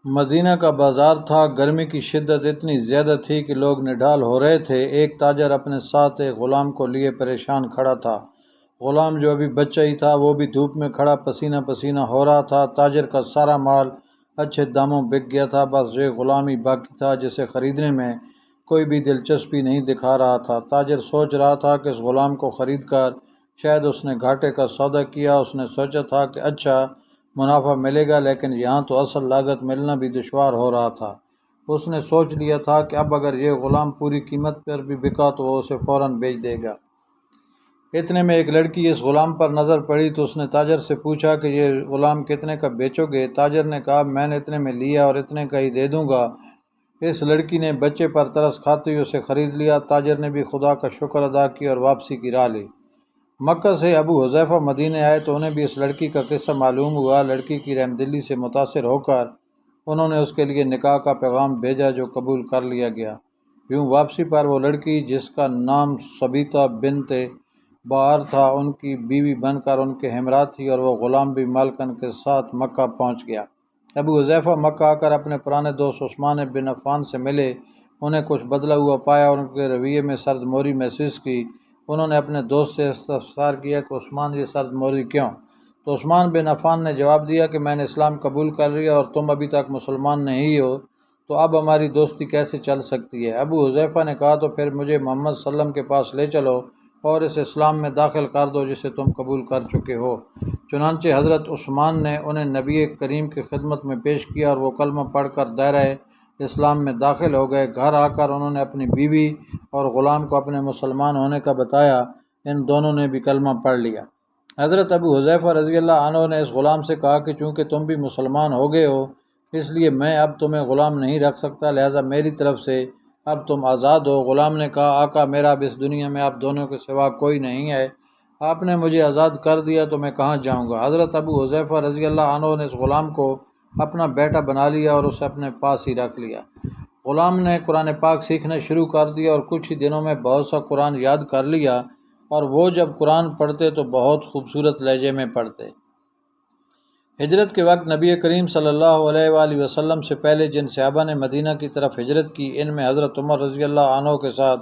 مدینہ کا بازار تھا۔ گرمی کی شدت اتنی زیادہ تھی کہ لوگ نڈھال ہو رہے تھے۔ ایک تاجر اپنے ساتھ ایک غلام کو لیے پریشان کھڑا تھا۔ غلام جو ابھی بچہ ہی تھا وہ بھی دھوپ میں کھڑا پسینہ پسینہ ہو رہا تھا۔ تاجر کا سارا مال اچھے داموں بک گیا تھا، بس یہ غلام ہی باقی تھا جسے خریدنے میں کوئی بھی دلچسپی نہیں دکھا رہا تھا۔ تاجر سوچ رہا تھا کہ اس غلام کو خرید کر شاید اس نے گھاٹے کا سودا کیا۔ اس نے سوچا تھا کہ اچھا منافع ملے گا، لیکن یہاں تو اصل لاگت ملنا بھی دشوار ہو رہا تھا۔ اس نے سوچ لیا تھا کہ اب اگر یہ غلام پوری قیمت پر بھی بکا تو وہ اسے فوراً بیچ دے گا۔ اتنے میں ایک لڑکی اس غلام پر نظر پڑی تو اس نے تاجر سے پوچھا کہ یہ غلام کتنے کا بیچو گے؟ تاجر نے کہا میں نے اتنے میں لیا اور اتنے کا ہی دے دوں گا۔ اس لڑکی نے بچے پر ترس کھاتے ہوئے اسے خرید لیا۔ تاجر نے بھی خدا کا شکر ادا کیا اور واپسی کی راہ لی۔ مکہ سے ابو حذیفہ مدینہ آئے تو انہیں بھی اس لڑکی کا قصہ معلوم ہوا۔ لڑکی کی رحم دلی سے متاثر ہو کر انہوں نے اس کے لیے نکاح کا پیغام بھیجا جو قبول کر لیا گیا۔ یوں واپسی پر وہ لڑکی جس کا نام صبیطہ بنت بار تھا ان کی بیوی بن کر ان کے ہمراہ تھی، اور وہ غلام بھی مالکن کے ساتھ مکہ پہنچ گیا۔ ابو حذیفہ مکہ آ کر اپنے پرانے دوست عثمان بن عفان سے ملے۔ انہیں کچھ بدلا ہوا پایا اور ان کے رویے میں سرد موری محسوس کی۔ انہوں نے اپنے دوست سے استفسار کیا کہ عثمان یہ سرد موری کیوں؟ تو عثمان بن عفان نے جواب دیا کہ میں نے اسلام قبول کر لیا اور تم ابھی تک مسلمان نہیں ہو، تو اب ہماری دوستی کیسے چل سکتی ہے؟ ابو حذیفہ نے کہا تو پھر مجھے محمد صلی اللہ علیہ وسلم کے پاس لے چلو اور اس اسلام میں داخل کر دو جسے تم قبول کر چکے ہو۔ چنانچہ حضرت عثمان نے انہیں نبی کریم کی خدمت میں پیش کیا اور وہ کلمہ پڑھ کر دائرہ اسلام میں داخل ہو گئے۔ گھر آ کر انہوں نے اپنی بیوی اور غلام کو اپنے مسلمان ہونے کا بتایا۔ ان دونوں نے بھی کلمہ پڑھ لیا۔ حضرت ابو حذیفہ رضی اللہ عنہ نے اس غلام سے کہا کہ چونکہ تم بھی مسلمان ہو گئے ہو اس لیے میں اب تمہیں غلام نہیں رکھ سکتا، لہٰذا میری طرف سے اب تم آزاد ہو۔ غلام نے کہا آقا میرا اب اس دنیا میں آپ دونوں کے سوا کوئی نہیں ہے، آپ نے مجھے آزاد کر دیا تو میں کہاں جاؤں گا؟ حضرت ابو حذیفہ رضی اللہ عنہ نے اس غلام کو اپنا بیٹا بنا لیا اور اسے اپنے پاس ہی رکھ لیا۔ غلام نے قرآن پاک سیکھنا شروع کر دیا اور کچھ ہی دنوں میں بہت سا قرآن یاد کر لیا، اور وہ جب قرآن پڑھتے تو بہت خوبصورت لہجے میں پڑھتے۔ ہجرت کے وقت نبی کریم صلی اللہ علیہ وآلہ وسلم سے پہلے جن صحابہ نے مدینہ کی طرف ہجرت کی ان میں حضرت عمر رضی اللہ عنہ کے ساتھ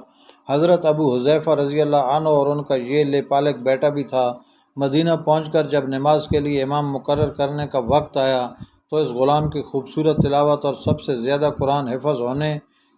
حضرت ابو حذیفہ رضی اللہ عنہ اور ان کا یہ لےپالک بیٹا بھی تھا۔ مدینہ پہنچ کر جب نماز کے لیے امام مقرر کرنے کا وقت آیا تو اس غلام کی خوبصورت تلاوت اور سب سے زیادہ قرآن حفظ ہونے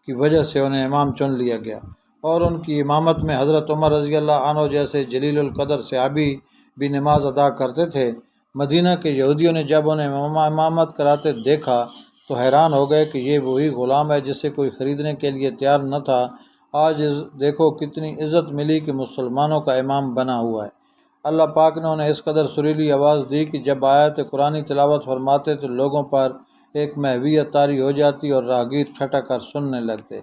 کی وجہ سے انہیں امام چن لیا گیا، اور ان کی امامت میں حضرت عمر رضی اللہ عنہ جیسے جلیل القدر صحابی بھی نماز ادا کرتے تھے۔ مدینہ کے یہودیوں نے جب انہیں امامت کراتے دیکھا تو حیران ہو گئے کہ یہ وہی غلام ہے جسے کوئی خریدنے کے لیے تیار نہ تھا۔ آج دیکھو کتنی عزت ملی کہ مسلمانوں کا امام بنا ہوا ہے۔ اللہ پاک نے انہیں اس قدر سریلی آواز دی کہ جب آیت قرآنی تلاوت فرماتے تو لوگوں پر ایک مہویت طاری ہو جاتی اور راہگیر ٹھٹک کر سننے لگتے۔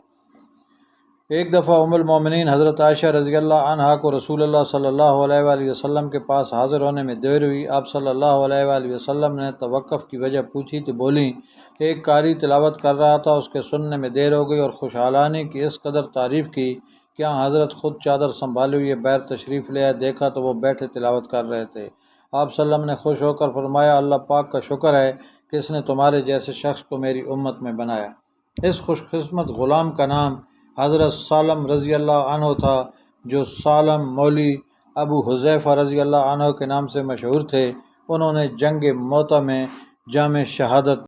ایک دفعہ ام المومنین حضرت عائشہ رضی اللہ عنہا کو رسول اللہ صلی اللہ علیہ وآلہ وسلم کے پاس حاضر ہونے میں دیر ہوئی۔ آپ صلی اللہ علیہ وآلہ وسلم نے توقف کی وجہ پوچھی تو بولیں ایک قاری تلاوت کر رہا تھا، اس کے سننے میں دیر ہو گئی، اور خوشحالانی کی اس قدر تعریف کی کہ حضرت خود چادر سنبھالے ہوئے باہر تشریف لے آئے۔ دیکھا تو وہ بیٹھے تلاوت کر رہے تھے۔ آپ صلی اللہ علیہ وسلم نے خوش ہو کر فرمایا اللہ پاک کا شکر ہے کہ اس نے تمہارے جیسے شخص کو میری امت میں بنایا۔ اس خوش قسمت غلام کا نام حضرت سالم رضی اللہ عنہ تھا، جو سالم مولی ابو حذیفہ رضی اللہ عنہ کے نام سے مشہور تھے۔ انہوں نے جنگ موطا میں جام شہادت